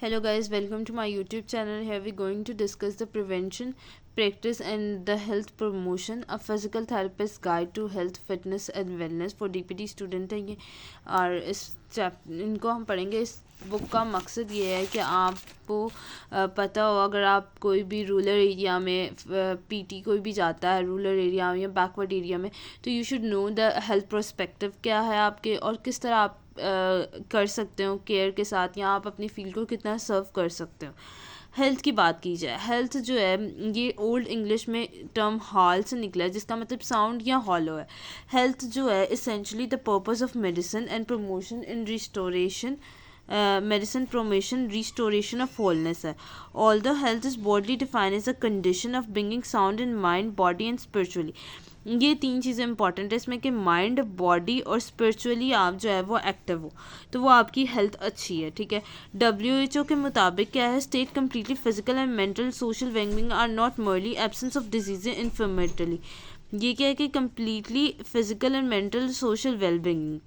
Hello guys, welcome to my YouTube channel. Here we're going to discuss the prevention, practice and the health promotion, a physical therapist guide to health, fitness and wellness for DPT student है ये। और इनको हम पढ़ेंगे। इस book का मकसद ये है कि आपको पता हो, अगर आप कोई भी रूरल एरिया में पीटी कोई भी जाता है रूरल एरिया में या बैकवर्ड एरिया में, तो you should know the health perspective क्या है आपके और किस तरह आप कर सकते हो केयर के साथ, या आप अपनी फील्ड को कितना सर्व कर सकते हो। हेल्थ की बात की जाए, हेल्थ जो है ये ओल्ड इंग्लिश में टर्म हॉल से निकला है, जिसका मतलब साउंड या हॉलो है। हेल्थ जो है essentially the purpose of medicine and promotion in restoration, medicine promotion restoration of wholeness है। All the health is broadly defined as a condition of bringing sound in mind, body and spiritually. ये तीन चीज़ें important है इसमें कि mind, body और spiritually आप जो है वो एक्टिव हो, तो वो आपकी हेल्थ अच्छी है। ठीक है, WHO के मुताबिक क्या है, state completely physical and mental social wellbeing are not merely absence of disease infirmity. ये क्या है कि completely physical and mental social wellbeing,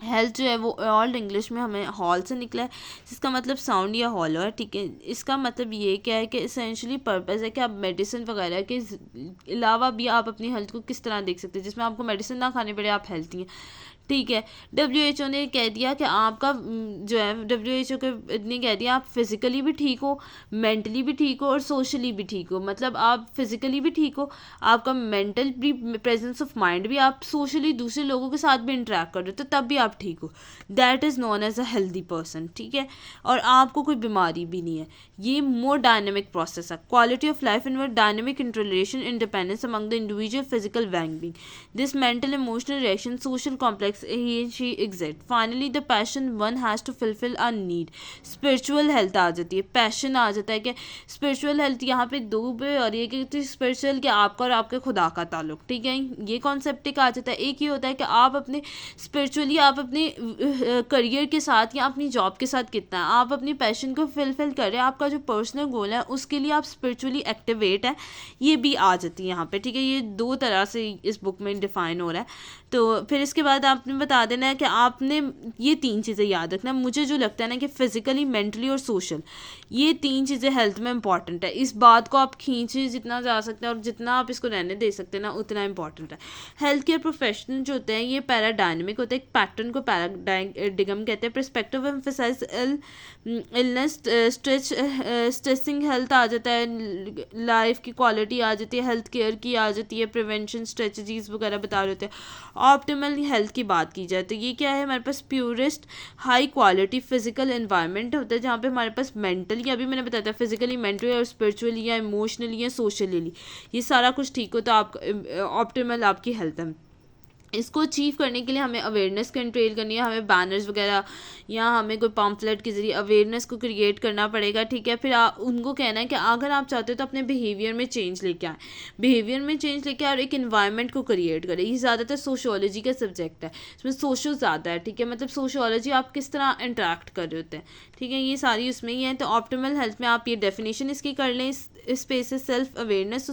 health जो है वो ओल्ड इंग्लिश में हमें हॉल से निकला है, जिसका मतलब साउंड या हॉलो है। ठीक है, इसका मतलब ये क्या है कि इसेंशली पर्पस है कि आप मेडिसिन वगैरह के अलावा भी आप अपनी हेल्थ को किस तरह देख सकते हैं, जिसमें आपको मेडिसिन ना खानी पड़े, आप हेल्थी हैं। ठीक है, WHO ने कह दिया कि आपका जो है WHO के ने कह दिया आप फिज़िकली भी ठीक हो, मेंटली भी ठीक हो और सोशली भी ठीक हो। मतलब आप फिज़िकली भी ठीक हो, आपका मेंटल भी प्रेजेंस ऑफ माइंड भी, आप सोशली दूसरे लोगों के साथ भी इंटरेक्ट कर रहे हो, तो तब भी आप ठीक हो। That is known as a healthy person. ठीक है, और आपको कोई बीमारी भी नहीं है। ये मोर डायनेमिक प्रोसेस है। Quality of life in dynamic interrelation independence among the individual physical wellbeing, this mental emotional reaction social complex he and she exist. Finally the passion one has to fulfill a need. Spiritual health आ जाती है, passion आ जाता है कि spiritual health यहाँ पे दो पे और ये कि स्पिरिचुअल कि आपका और आपके खुदा का ताल्लुक। ठीक है, ये कॉन्सेप्ट एक आ जाता है। एक ये होता है कि आप अपने स्पिरिचुअली आप अपने करियर के साथ या अपनी जॉब के साथ कितना है, आप अपनी पैशन को फुलफिल कर रहे हैं, आपका जो पर्सनल गोल है उसके लिए आप स्पिरिचुअली एक्टिवेट है, ये भी आ जाती है यहाँ पे। ठीक है, ये दो तरह से इस बुक में डिफाइन हो रहा है। तो फिर इसके बाद आपने बता देना है कि आपने ये तीन चीज़ें याद रखना है। मुझे जो लगता है ना कि फिजिकली, मेंटली और सोशल, ये तीन चीज़ें हेल्थ में इंपॉर्टेंट है। इस बात को आप खींचे जितना जा सकते हैं और जितना आप इसको रहने दे सकते हैं ना, उतना इंपॉर्टेंट है। हेल्थ केयर प्रोफेशनल जो होते हैं ये पैराडायनेमिक होते हैं। एक पैटर्न को पैराडिगम कहते हैं। Perspective emphasize illness, stressing health आ जाता है, लाइफ की क्वालिटी आ जाती है, हेल्थ केयर की आ जाती है, प्रिवेंशन स्ट्रेटजीज वगैरह बता रहे होते हैं। ऑप्टिमल हेल्थ की बात की जाए तो ये क्या है, हमारे पास purest high quality physical environment होता है, जहाँ पे हमारे पास मेंटली, अभी मैंने बताया था, फिजिकली, मेंटली और स्पिरिचुअली या इमोशनली या सोशली ये सारा कुछ ठीक हो, तो आप ऑप्टिमल आपकी हेल्थ है। इसको अचीव करने के लिए हमें अवेयरनेस कंट्रोल करनी है, हमें बैनर्स वगैरह या हमें कोई पम्फलेट के ज़रिए अवेयरनेस को क्रिएट करना पड़ेगा। ठीक है, फिर उनको कहना है कि अगर आप चाहते हो तो अपने बिहेवियर में चेंज लेके आए, बिहेवियर में चेंज लेके आए और एक इन्वायरमेंट को क्रिएट करें। ये ज़्यादातर सोशियोलॉजी का सब्जेक्ट है, इसमें सोशल ज़्यादा है। ठीक है, मतलब सोशियोलॉजी आप किस तरह इंटरेक्ट कर रहे होते हैं। ठीक है, ये सारी उसमें ही है। तो ऑप्टिमल हेल्थ में आप ये डेफिनेशन इसकी कर लें, इस स्पेस से सेल्फ अवेयरनेस,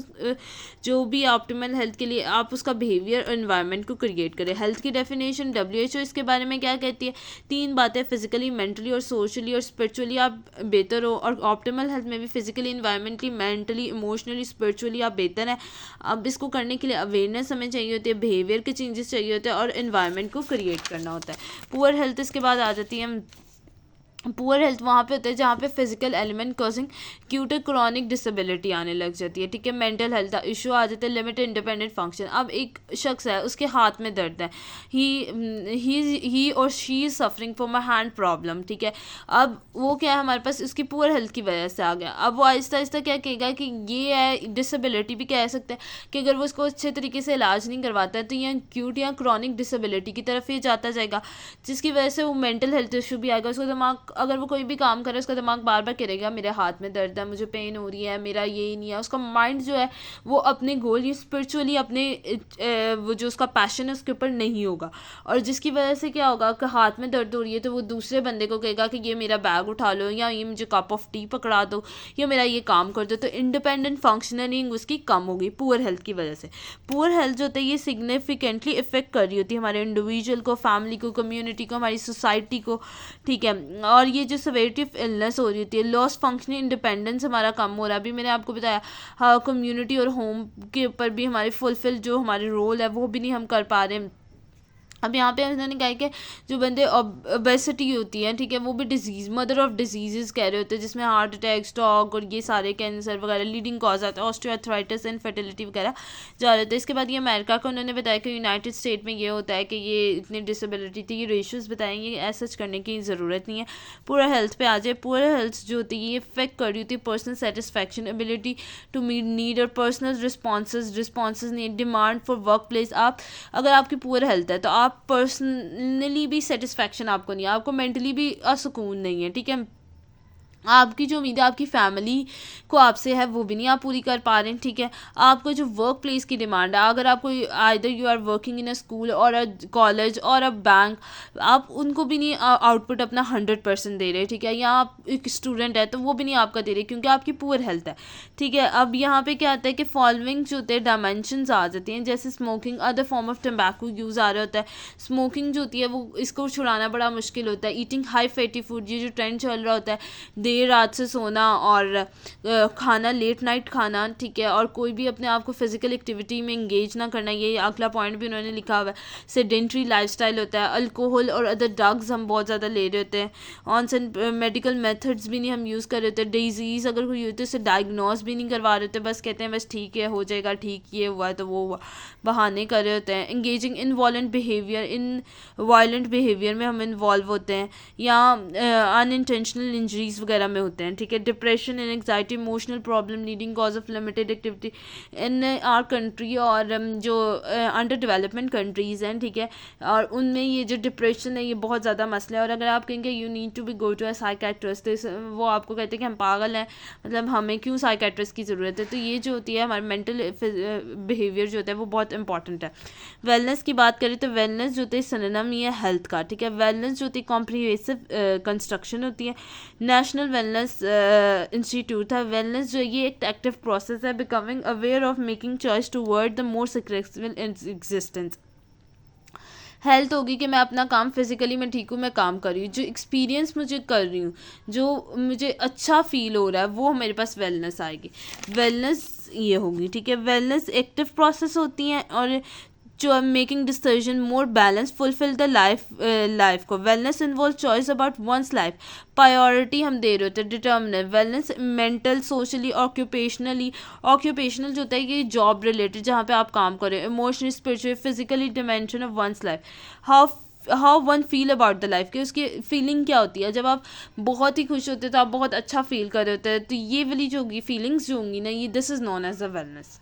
जो भी ऑप्टिमल हेल्थ के लिए आप उसका बिहेवियर और इन्वायरमेंट को क्रिएट करें। हेल्थ की डेफिनेशन WHO इसके बारे में क्या कहती है, तीन बातें, फिजिकली, मेंटली और सोशली और स्पिरिचुअली आप बेहतर हो, और ऑप्टिमल हेल्थ में भी physically, environmentally, mentally, emotionally, spiritually आप बेहतर हैं। अब इसको करने के लिए अवेयरनेस हमें चाहिए होती है, बिहेवियर के चेंजेस चाहिए होते हैं और इन्वायरमेंट को क्रिएट करना होता है। पुअर हेल्थ इसके बाद आ जाती है। पुअर हेल्थ वहाँ पे होता है जहाँ पे physical element causing cute chronic disability आने लग जाती है। ठीक है, मेंटल हेल्थ इशू आ जाता है, लिमिटेड इंडिपेंडेंट फंक्शन। अब एक शख्स है, उसके हाथ में दर्द है, ही और she is suffering from a hand problem. ठीक है, अब वो क्या है, हमारे पास उसकी पुअर हेल्थ की वजह से आ गया। अब वो आहिस्ता आहिस्ता क्या कहेगा कि ये है डिसेबिलिटी भी कह सकते हैं कि अगर वो इसको अच्छे तरीके से इलाज नहीं करवाता है तो ये क्यूट या क्रॉनिक डिसेबिलिटी की तरफ ये जाता जाएगा, जिसकी वजह से वो मेंटल हेल्थ इशू भी आएगा। उसका दिमाग, अगर वो कोई भी काम करे, उसका दिमाग बार बार करेगा मेरे हाथ में दर्द है, मुझे पेन हो रही है, मेरा ये नहीं है। उसका माइंड जो है वो अपने गोल, ये स्पिरिचुअली अपने वो जो उसका पैशन है उसके ऊपर नहीं होगा, और जिसकी वजह से क्या होगा कि हाथ में दर्द हो रही है तो वो दूसरे बंदे को कहेगा कि ये मेरा बैग उठा लो, या ये मुझे कप ऑफ टी पकड़ा दो, या मेरा ये काम कर दो। तो इंडिपेंडेंट फंक्शनिंग उसकी कम होगी पुअर हेल्थ की वजह से। पुअर हेल्थ जो होता है ये सिग्निफिकेंटली इफेक्ट कर रही होती है हमारे इंडिविजुअल को, फैमिली को, कम्युनिटी को, हमारी सोसाइटी को। ठीक है, और और ये जो सेवेरिटी ऑफ इलनेस हो रही होती है, लॉस फंक्शनल इंडिपेंडेंस हमारा कम हो रहा है। अभी मैंने आपको बताया हाँ, कम्युनिटी और होम के ऊपर भी हमारे फुलफिल जो हमारे रोल है वो भी नहीं हम कर पा रहे। अब यहाँ पे उन्होंने कहा कि जो बंदे ओबेसिटी होती है, ठीक है, वो भी डिजीज़, मदर ऑफ डिजीज़ कह रहे होते हैं, जिसमें हार्ट अटैक, स्ट्रोक और ये सारे कैंसर वगैरह लीडिंग कॉज आता है, ऑस्टियोआर्थराइटिस एंड फर्टिलिटी वगैरह जा रहे होते हैं। इसके बाद ये अमेरिका का उन्होंने बताया कि यूनाइटेड स्टेट में ये होता है कि ये इतनी डिसेबिलिटी थी, ये रेशियोज़ बताएंगे, ऐसा करने की ज़रूरत नहीं है। पूरा हेल्थ पे आ जाए। पूरा हेल्थ जो होती है ये इफेक्ट कर रही होती है personal satisfaction, ability to meet need और personal responses need, demand for work place. आप अगर आपकी पूरा हेल्थ है तो आप पर्सनली भी सेटिस्फैक्शन आपको नहीं है, आपको मेंटली भी असुकून नहीं है, ठीक है। आपकी जो उम्मीद है आपकी फैमिली को आपसे है वो भी नहीं आप पूरी कर पा रहे हैं, ठीक है। आपको जो वर्क प्लेस की डिमांड है, अगर आपको either you are working in a school or a college और अ बैंक, आप उनको भी नहीं आउटपुट अपना 100% दे रहे, ठीक है। या आप एक स्टूडेंट है तो वो भी नहीं आपका दे रहे क्योंकि आपकी पुअर हेल्थ है, ठीक है। अब यहाँ पे क्या आता है कि फॉलोइंग जो होते हैं डायमेंशंस आ जाती हैं, जैसे smoking, other form of tobacco use आ रहा होता है। स्मोकिंग जो होती है वो इसको छुड़ाना बड़ा मुश्किल होता है। ईटिंग हाई फैटी फूड, ये जो ट्रेंड चल रहा होता है, देर रात से सोना और खाना, लेट नाइट खाना, ठीक है, और कोई भी अपने आप को फिजिकल एक्टिविटी में इंगेज ना करना, ये अगला पॉइंट भी उन्होंने लिखा हुआ है। सेडेंट्री लाइफस्टाइल होता है। अल्कोहल और अदर ड्रग्स हम बहुत ज़्यादा ले रहे होते हैं। ऑन मेडिकल मेथड्स भी नहीं हम यूज़ कर रहे होते। डिजीज़ अगर कोई होती है उसे डायग्नोज भी नहीं करवा रहे होते, बस कहते हैं बस ठीक है हो जाएगा, ठीक ये हुआ है तो वो हुआ, बहाने कर रहे होते हैं। इंगेजिंग इन वॉलेंट बिहेवियर, इन वायलेंट बिहेवियर में हम इन्वॉल्व होते हैं, या अनइंटेंशनल इंजरीज वगैरह में होते हैं, ठीक है। Depression and anxiety, emotional problem, leading cause of limited activity in our country, और जो अंडर डेवलपमेंट कंट्रीज़ हैं, ठीक है, और उनमें ये जो डिप्रेशन है ये बहुत ज़्यादा मसला है। और अगर आप कहेंगे you need to be go to a psychiatrist, तो वो आपको कहते हैं कि हम पागल हैं, मतलब हमें क्यों साइकेट्रिस्ट की ज़रूरत है। तो ये जो होती है हमारे मेंटल बिहेवियर जो होता है वो बहुत इंपॉर्टेंट है। वेलनेस की बात करें तो वेलनेस जो होती है सिनोनिम ही है हेल्थ का, ठीक है। वेलनेस जो होती है कॉम्प्रिहेंसिव कंस्ट्रक्शन होती है। नेशनल वेलनेस इंस्टीट्यूट है। वेलनेस जो है ये एक एक्टिव प्रोसेस है, becoming aware of making choice toward the more successful existence. Health होगी कि मैं अपना काम फिजिकली मैं ठीक हूँ, मैं काम कर रही हूँ, जो एक्सपीरियंस मुझे कर रही हूँ, जो मुझे अच्छा फील हो रहा है, वो मेरे पास वेलनेस आएगी। वेलनेस ये होगी, ठीक है। वेलनेस एक्टिव प्रोसेस होती हैं और जो making decision more balance fulfill the life को। Wellness involve choice about one's life, priority हम दे रहे होते हैं, determinant. Wellness mental, socially, occupational जो होता है ये जॉब रिलेटेड जहाँ पे आप काम कर रहे हो। Emotionally, spiritually, physically dimension of one's life. How one feel about the life, कि उसकी फीलिंग क्या होती है। जब आप बहुत ही खुश होते हैं तो आप बहुत अच्छा फील कर रहे होते हैं, तो ये वाली जो होगी फीलिंग्स जो होंगी ना, ये this is known as a wellness.